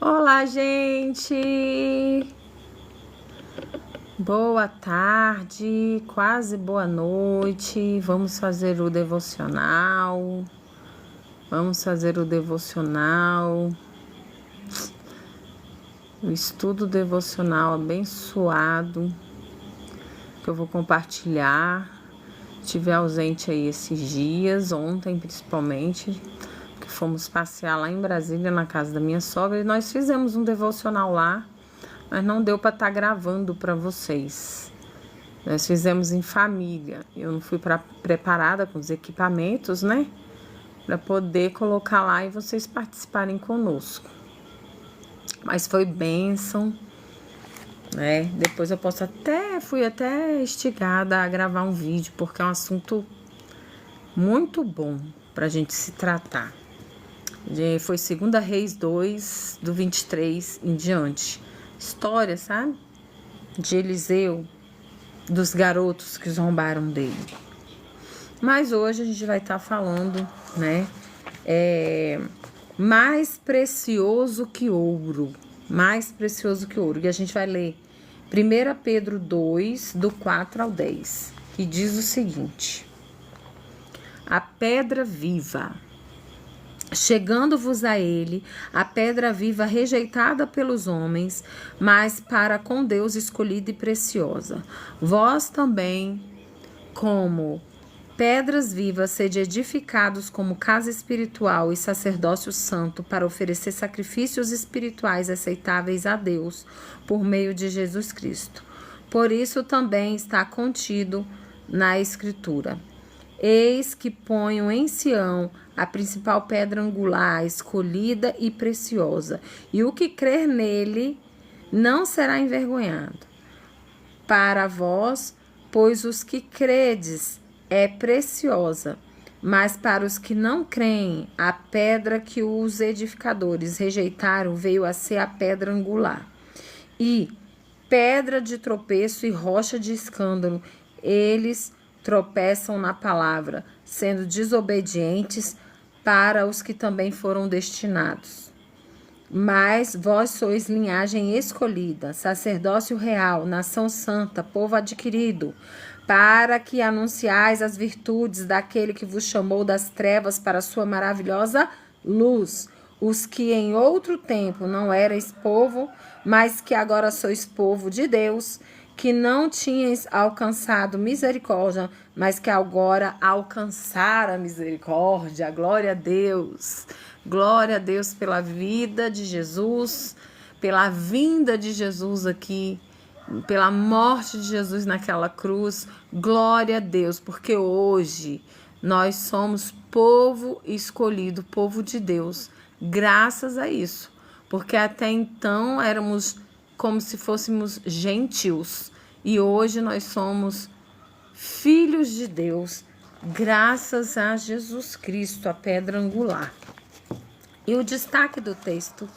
Olá, gente! Boa tarde, quase boa noite. Vamos fazer o devocional. O estudo devocional abençoado que eu vou compartilhar. Estive ausente aí esses dias, ontem principalmente, que fomos passear lá em Brasília, na casa da minha sogra, e nós fizemos um devocional lá, mas não deu para estar gravando para vocês. Nós fizemos em família. Eu não fui preparada com os equipamentos, né? Para poder colocar lá e vocês participarem conosco. Mas foi bênção, né? Depois eu fui até instigada a gravar um vídeo, porque é um assunto muito bom para a gente se tratar. Foi 2 Reis 2, do 23 em diante. História, sabe? De Eliseu, dos garotos que zombaram dele. Mas hoje a gente vai estar falando, né? Mais precioso que ouro. Mais precioso que ouro. E a gente vai ler 1 Pedro 2, do 4 ao 10, que diz o seguinte: a pedra viva. Chegando-vos a ele, a pedra viva rejeitada pelos homens, mas para com Deus escolhida e preciosa. Vós também, como pedras vivas, sede edificados como casa espiritual e sacerdócio santo, para oferecer sacrifícios espirituais aceitáveis a Deus, por meio de Jesus Cristo. Por isso também está contido na Escritura: eis que ponho em Sião a principal pedra angular, escolhida e preciosa, e o que crer nele não será envergonhado. Para vós, pois os que credes é preciosa, mas para os que não creem, a pedra que os edificadores rejeitaram veio a ser a pedra angular. E pedra de tropeço e rocha de escândalo, eles tropeçam na palavra, sendo desobedientes para os que também foram destinados. Mas vós sois linhagem escolhida, sacerdócio real, nação santa, povo adquirido, para que anunciais as virtudes daquele que vos chamou das trevas para a sua maravilhosa luz, os que em outro tempo não erais povo, mas que agora sois povo de Deus, que não tinhas alcançado misericórdia, mas que agora alcançaram a misericórdia. Glória a Deus. Glória a Deus pela vida de Jesus, pela vinda de Jesus aqui, pela morte de Jesus naquela cruz. Glória a Deus, porque hoje nós somos povo escolhido, povo de Deus, graças a isso. Porque até então éramos como se fôssemos gentios, e hoje nós somos filhos de Deus, graças a Jesus Cristo, a pedra angular. E o destaque do texto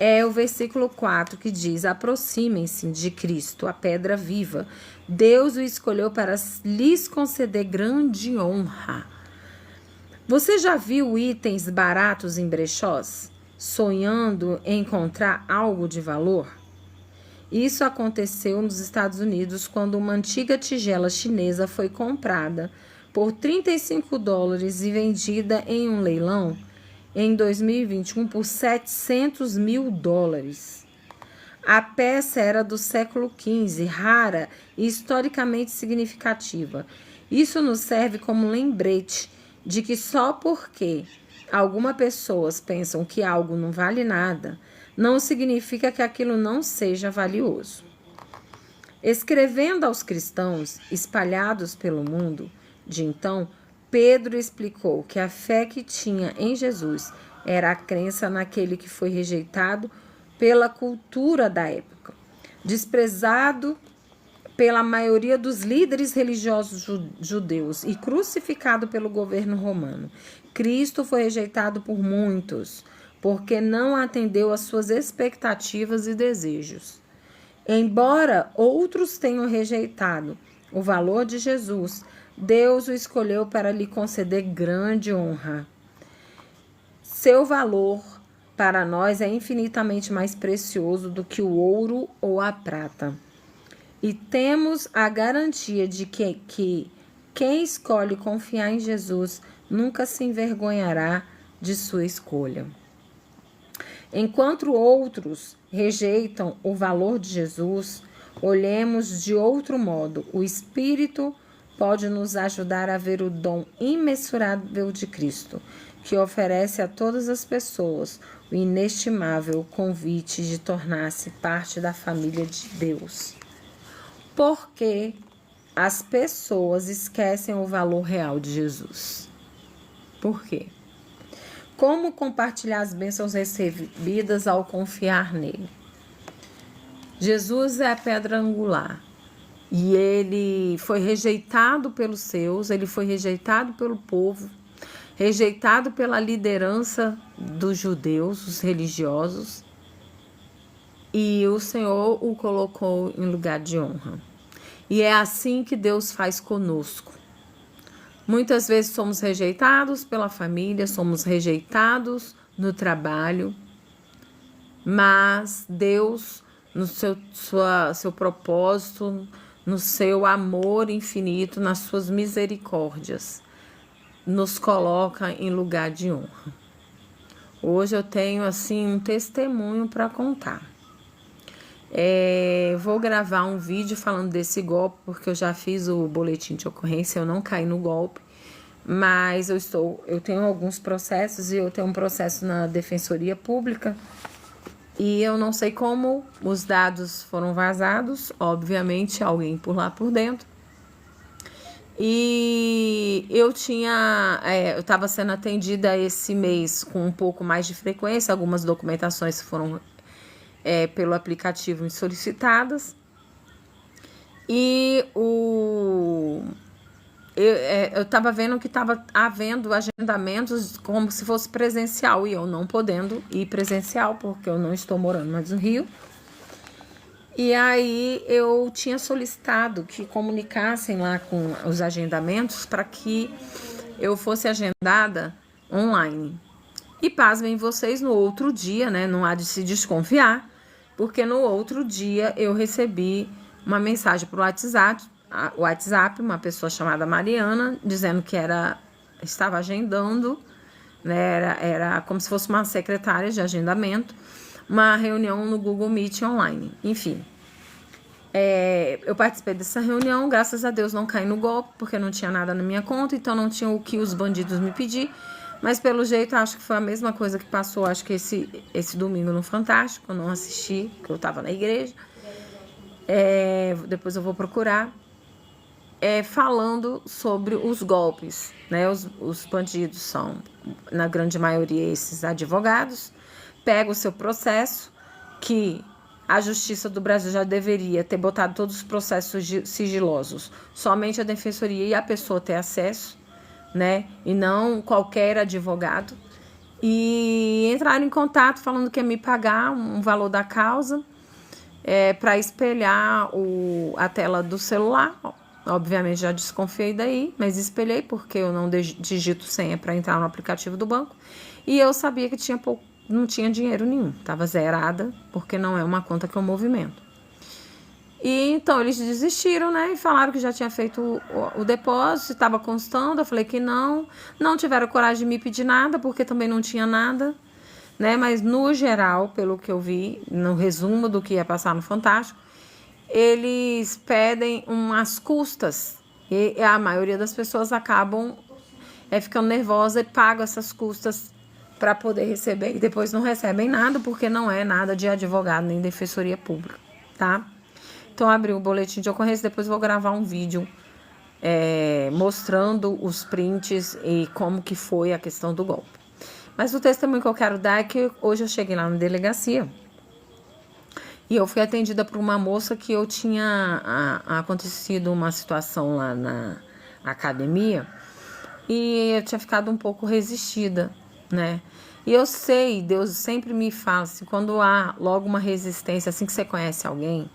é o versículo 4, que diz: aproximem-se de Cristo, a pedra viva. Deus o escolheu para lhes conceder grande honra. Você já viu itens baratos em brechós, sonhando em encontrar algo de valor? Isso aconteceu nos Estados Unidos quando uma antiga tigela chinesa foi comprada por $35 e vendida em um leilão em 2021 por $700 mil. A peça era do século XV, rara e historicamente significativa. Isso nos serve como lembrete de que só porque algumas pessoas pensam que algo não vale nada, não significa que aquilo não seja valioso. Escrevendo aos cristãos espalhados pelo mundo de então, Pedro explicou que a fé que tinha em Jesus era a crença naquele que foi rejeitado pela cultura da época, desprezado pela maioria dos líderes religiosos judeus e crucificado pelo governo romano. Cristo foi rejeitado por muitos, porque não atendeu às suas expectativas e desejos. Embora outros tenham rejeitado o valor de Jesus, Deus o escolheu para lhe conceder grande honra. Seu valor para nós é infinitamente mais precioso do que o ouro ou a prata. E temos a garantia de que quem escolhe confiar em Jesus nunca se envergonhará de sua escolha. Enquanto outros rejeitam o valor de Jesus, olhemos de outro modo. O Espírito pode nos ajudar a ver o dom imensurável de Cristo, que oferece a todas as pessoas o inestimável convite de tornar-se parte da família de Deus. Porque as pessoas esquecem o valor real de Jesus. Por quê? Como compartilhar as bênçãos recebidas ao confiar nele? Jesus é a pedra angular e ele foi rejeitado pelos seus, ele foi rejeitado pelo povo, rejeitado pela liderança dos judeus, os religiosos, e o Senhor o colocou em lugar de honra. E é assim que Deus faz conosco. Muitas vezes somos rejeitados pela família, somos rejeitados no trabalho, mas Deus, no seu propósito, no seu amor infinito, nas suas misericórdias, nos coloca em lugar de honra. Hoje eu tenho assim um testemunho para contar. Vou gravar um vídeo falando desse golpe, porque eu já fiz o boletim de ocorrência, eu não caí no golpe, mas eu tenho alguns processos e eu tenho um processo na Defensoria Pública e eu não sei como os dados foram vazados, obviamente alguém por lá por dentro. E eu estava sendo atendida esse mês com um pouco mais de frequência, algumas documentações foram pelo aplicativo solicitadas. E eu estava vendo que estava havendo agendamentos como se fosse presencial, e eu não podendo ir presencial, porque eu não estou morando mais no Rio. E aí eu tinha solicitado que comunicassem lá com os agendamentos para que eu fosse agendada online. E pasmem vocês, no outro dia, né, não há de se desconfiar, porque no outro dia eu recebi uma mensagem por WhatsApp, uma pessoa chamada Mariana, dizendo que estava agendando, né, era como se fosse uma secretária de agendamento, uma reunião no Google Meet online. Enfim, eu participei dessa reunião, graças a Deus não caí no golpe, porque não tinha nada na minha conta, então não tinha o que os bandidos me pedir. Mas pelo jeito, acho que foi a mesma coisa que passou, acho que esse domingo no Fantástico, eu não assisti, porque eu estava na igreja. Depois eu vou procurar. Falando sobre os golpes, né? Os bandidos são, na grande maioria, esses advogados. Pega o seu processo, que a Justiça do Brasil já deveria ter botado todos os processos sigilosos, somente a Defensoria e a pessoa ter acesso, né? E não qualquer advogado. E entraram em contato falando que ia me pagar um valor da causa para espelhar a tela do celular. Obviamente já desconfiei daí, mas espelhei porque eu não digito senha para entrar no aplicativo do banco. E eu sabia que não tinha dinheiro nenhum, estava zerada, porque não é uma conta que eu movimento. E então eles desistiram, né? E falaram que já tinha feito o depósito, estava constando. Eu falei que não tiveram coragem de me pedir nada, porque também não tinha nada, né? Mas no geral, pelo que eu vi, no resumo do que ia passar no Fantástico, eles pedem umas custas. E a maioria das pessoas acabam ficando nervosa e pagam essas custas para poder receber. E depois não recebem nada, porque não é nada de advogado nem defensoria pública, tá? Então, abri o boletim de ocorrência, depois vou gravar um vídeo mostrando os prints e como que foi a questão do golpe. Mas o testemunho que eu quero dar é que hoje eu cheguei lá na delegacia e eu fui atendida por uma moça que eu tinha acontecido uma situação lá na academia e eu tinha ficado um pouco resistida, né? E eu sei, Deus sempre me fala assim, quando há logo uma resistência, assim que você conhece alguém,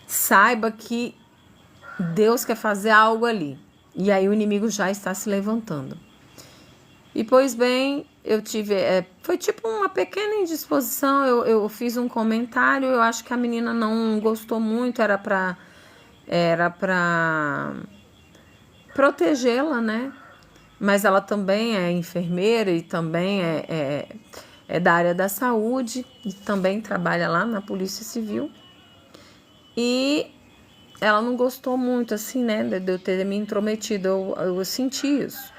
saiba que Deus quer fazer algo ali. E aí o inimigo já está se levantando. E pois bem, eu tive, foi tipo uma pequena indisposição, eu fiz um comentário, eu acho que a menina não gostou muito, era pra protegê-la, né? Mas ela também é enfermeira e também é da área da saúde e também trabalha lá na Polícia Civil. E ela não gostou muito, assim, né, de eu ter me intrometido, eu senti isso.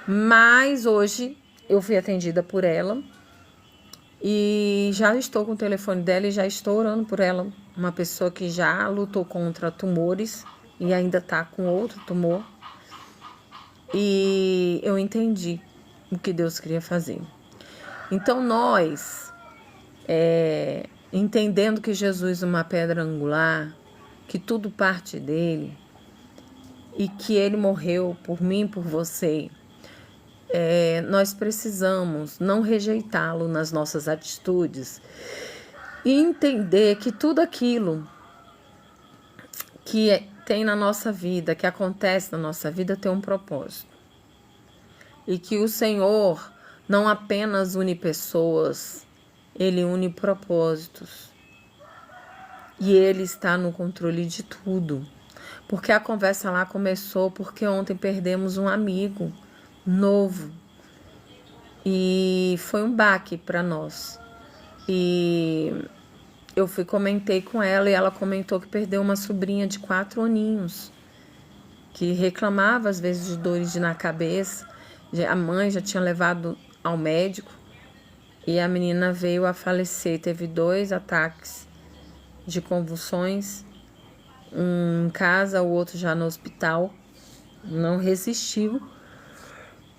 Mas hoje eu fui atendida por ela e já estou com o telefone dela e já estou orando por ela. Uma pessoa que já lutou contra tumores e ainda está com outro tumor. E eu entendi o que Deus queria fazer. Então nós, entendendo que Jesus é uma pedra angular, que tudo parte dele e que ele morreu por mim, por você, nós precisamos não rejeitá-lo nas nossas atitudes e entender que tudo aquilo que tem na nossa vida, que acontece na nossa vida, tem um propósito. E que o Senhor não apenas une pessoas, Ele une propósitos. E Ele está no controle de tudo. Porque a conversa lá começou porque ontem perdemos um amigo novo. E foi um baque para nós. E eu comentei com ela e ela comentou que perdeu uma sobrinha de 4 aninhos. Que reclamava às vezes de dores na cabeça. A mãe já tinha levado ao médico e a menina veio a falecer. Teve 2 ataques de convulsões, um em casa, o outro já no hospital. Não resistiu.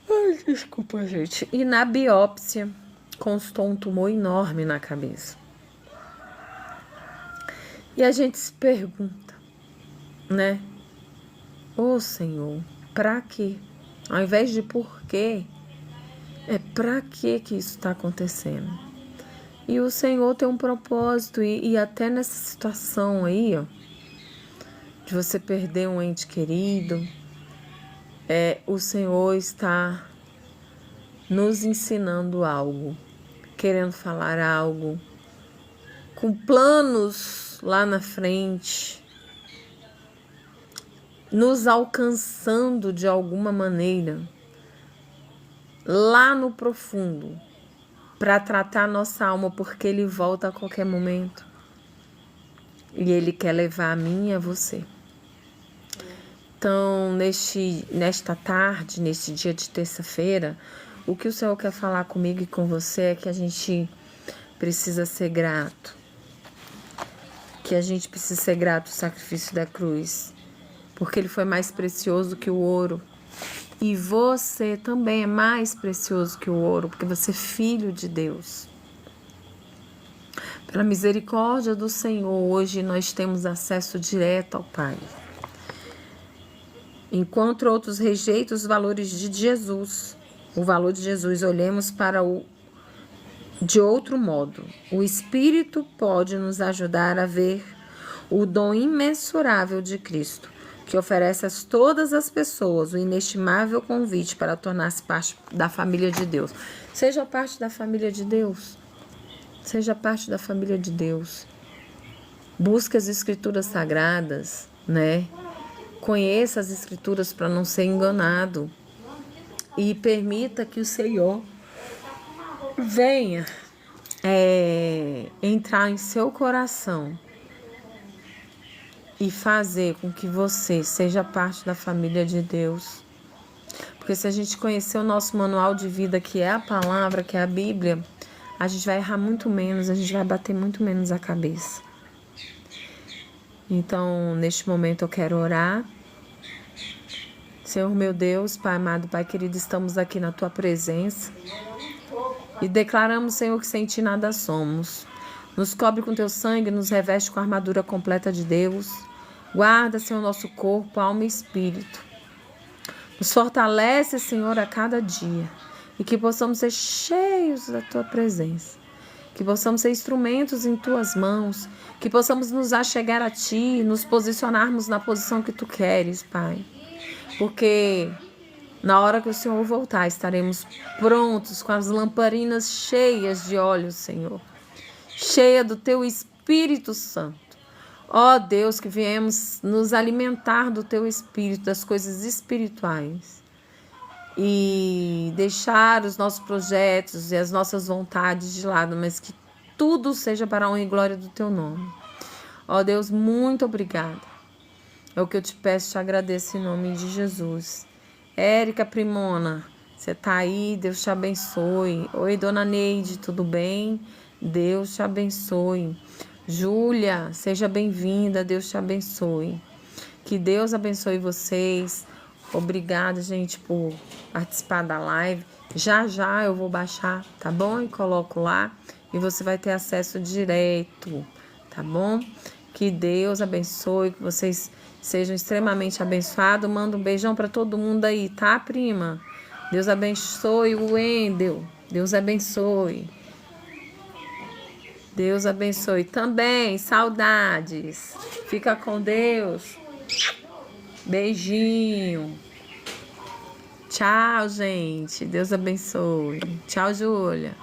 Ai, desculpa, gente. E na biópsia constou um tumor enorme na cabeça. E a gente se pergunta, né? Ô Senhor, pra quê? Ao invés de por quê, pra que isso está acontecendo? E o Senhor tem um propósito, e até nessa situação aí, ó, de você perder um ente querido, o Senhor está nos ensinando algo, querendo falar algo, com planos lá na frente, nos alcançando de alguma maneira, lá no profundo, para tratar nossa alma, porque Ele volta a qualquer momento. E Ele quer levar a mim e a você. Então, nesta tarde, neste dia de terça-feira, o que o Senhor quer falar comigo e com você é que a gente precisa ser grato. Que a gente precisa ser grato ao sacrifício da cruz. Porque Ele foi mais precioso que o ouro. E você também é mais precioso que o ouro, porque você é filho de Deus. Pela misericórdia do Senhor, hoje nós temos acesso direto ao Pai. Enquanto outros rejeitam os valores de Jesus, o valor de Jesus, olhemos para de outro modo. O Espírito pode nos ajudar a ver o dom imensurável de Cristo, que oferece a todas as pessoas o inestimável convite para tornar-se parte da família de Deus. Seja parte da família de Deus. Seja parte da família de Deus. Busque as Escrituras Sagradas, né? Conheça as Escrituras para não ser enganado. E permita que o Senhor venha entrar em seu coração e fazer com que você seja parte da família de Deus. Porque se a gente conhecer o nosso manual de vida, que é a palavra, que é a Bíblia, a gente vai errar muito menos, a gente vai bater muito menos a cabeça. Então, neste momento eu quero orar. Senhor meu Deus, Pai amado, Pai querido, estamos aqui na Tua presença e declaramos, Senhor, que sem Ti nada somos. Nos cobre com Teu sangue, nos reveste com a armadura completa de Deus. Guarda, Senhor, nosso corpo, alma e espírito. Nos fortalece, Senhor, a cada dia. E que possamos ser cheios da Tua presença. Que possamos ser instrumentos em Tuas mãos. Que possamos nos achegar a Ti, nos posicionarmos na posição que Tu queres, Pai. Porque Na hora que o Senhor voltar, estaremos prontos com as lamparinas cheias de óleo, Senhor. Cheia do Teu Espírito Santo. Ó Deus, que viemos nos alimentar do Teu Espírito, das coisas espirituais. E deixar os nossos projetos e as nossas vontades de lado, mas que tudo seja para a honra e glória do Teu nome. Ó Deus, muito obrigada. É o que eu te peço, te agradeço em nome de Jesus. Érica Primona, você tá aí? Deus te abençoe. Oi, dona Neide, tudo bem? Deus te abençoe. Júlia, seja bem-vinda, Deus te abençoe. Que Deus abençoe vocês. Obrigada, gente, por participar da live. Já eu vou baixar, tá bom? E coloco lá e você vai ter acesso direto, tá bom? Que Deus abençoe, que vocês sejam extremamente abençoados. Manda um beijão para todo mundo aí, tá, prima? Deus abençoe o Wendel. Deus abençoe. Deus abençoe também. Saudades. Fica com Deus. Beijinho. Tchau, gente. Deus abençoe. Tchau, Júlia.